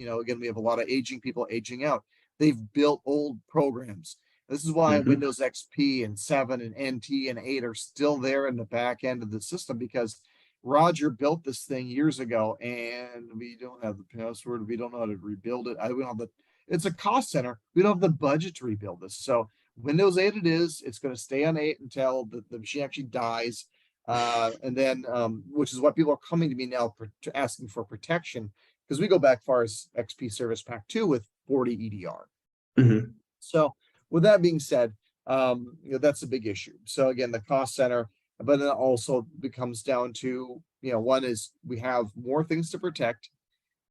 again, we have a lot of aging people aging out. They've built old programs. This is why Mm-hmm. Windows XP and 7 and NT and 8 are still there in the back end of the system, because Roger built this thing years ago and we don't have the password. We don't know how to rebuild it. We don't have the, it's a cost center. We don't have the budget to rebuild this. So Windows 8 it is. It's going to stay on 8 until the machine actually dies. And then, which is what people are coming to me now asking for protection, because we go back far as XP Service Pack 2 with 40 EDR. Mm-hmm. So with that being said, that's a big issue. So again, the cost center, but it also becomes down to, one is we have more things to protect,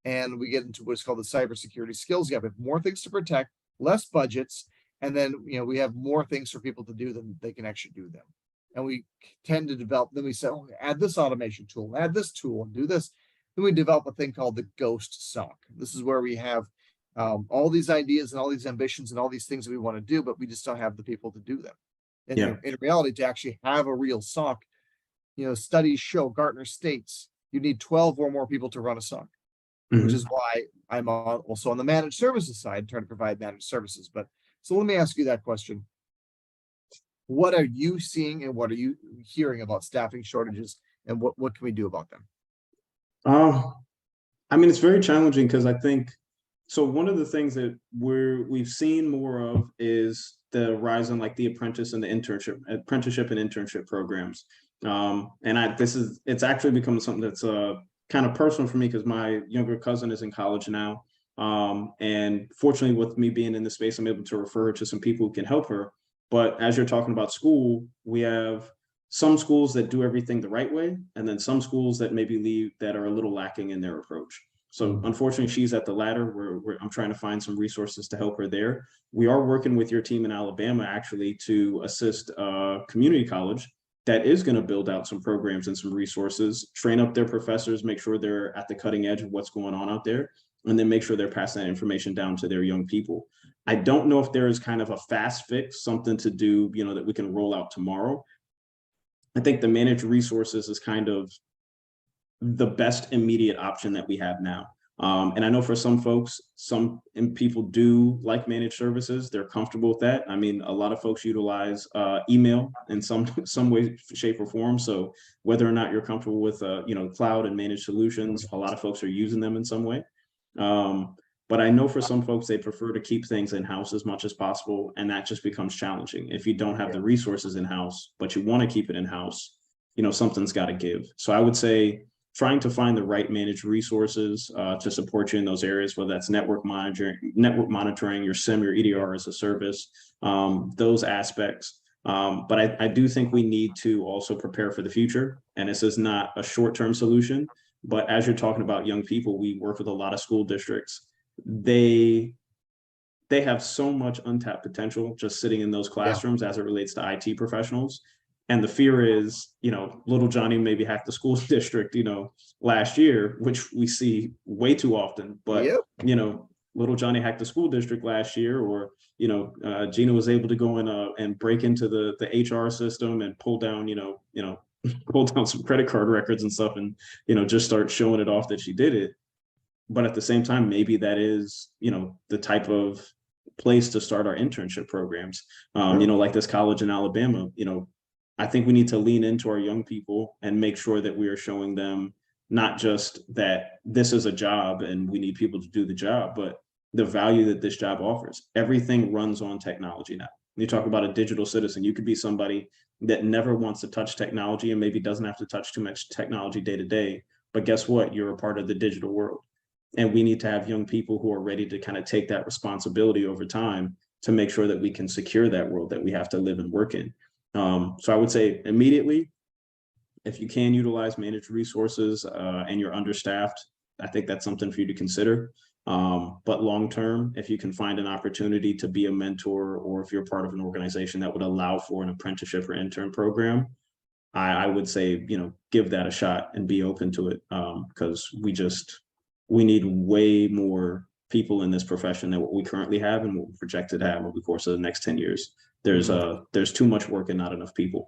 and we get into what's called the cybersecurity skills gap. We have more things to protect, less budgets, and then we have more things for people to do than they can actually do them. And we tend to develop, then we say, oh, add this automation tool, add this tool, and do this. Then we develop a thing called the ghost SOC. This is where we have all these ideas and all these ambitions and all these things that we want to do, but we just don't have the people to do them. And Yeah. in reality, to actually have a real SOC, studies show, Gartner states, you need 12 or more people to run a SOC, which Mm-hmm. is why I'm also on the managed services side, trying to provide managed services. But so let me ask you that question. What are you seeing and what are you hearing about staffing shortages, and what can we do about them? I mean, it's very challenging because I think, so one of the things that we've seen more of is the rise in like the apprenticeship and internship programs. And it's actually become something that's kind of personal for me because my younger cousin is in college now. And fortunately, with me being in the space, I'm able to refer her to some people who can help her. But as you're talking about school, we have some schools that do everything the right way, and then some schools that maybe that are a little lacking in their approach. So unfortunately, she's at the latter where I'm trying to find some resources to help her there. We are working with your team in Alabama actually to assist a community college that is going to build out some programs and some resources, train up their professors, make sure they're at the cutting edge of what's going on out there, and then make sure they're passing that information down to their young people. I don't know if there is kind of a fast fix, something to do, that we can roll out tomorrow. I think the managed resources is kind of the best immediate option that we have now. And I know for some folks, people do like managed services. They're comfortable with that. I mean, a lot of folks utilize email in some way, shape, or form. So whether or not you're comfortable with cloud and managed solutions, a lot of folks are using them in some way. But I know for some folks, they prefer to keep things in-house as much as possible, and that just becomes challenging. If you don't have the resources in-house, but you want to keep it in-house, something's got to give. So I would say trying to find the right managed resources to support you in those areas, whether that's network monitoring, your SIM, your EDR as a service, those aspects. But I do think we need to also prepare for the future. And this is not a short-term solution, but as you're talking about young people, we work with a lot of school districts. They have so much untapped potential just sitting in those classrooms as it relates to IT professionals. And the fear is, little Johnny maybe hacked the school district, last year, which we see way too often. But, little Johnny hacked the school district last year, or, Gina was able to go in and break into the HR system and pull down, pull down some credit card records and stuff and, just start showing it off that she did it. But at the same time, maybe that is, the type of place to start our internship programs. Like this college in Alabama, I think we need to lean into our young people and make sure that we are showing them not just that this is a job and we need people to do the job, but the value that this job offers. Everything runs on technology now. You talk about a digital citizen. You could be somebody that never wants to touch technology and maybe doesn't have to touch too much technology day to day. But guess what? You're a part of the digital world. And we need to have young people who are ready to kind of take that responsibility over time to make sure that we can secure that world that we have to live and work in. So I would say immediately, if you can utilize managed resources and you're understaffed, I think that's something for you to consider. But long-term, if you can find an opportunity to be a mentor, or if you're part of an organization that would allow for an apprenticeship or intern program, I would say, give that a shot and be open to it, because we need way more people in this profession than what we currently have and what we projected to have over the course of the next 10 years. There's too much work and not enough people.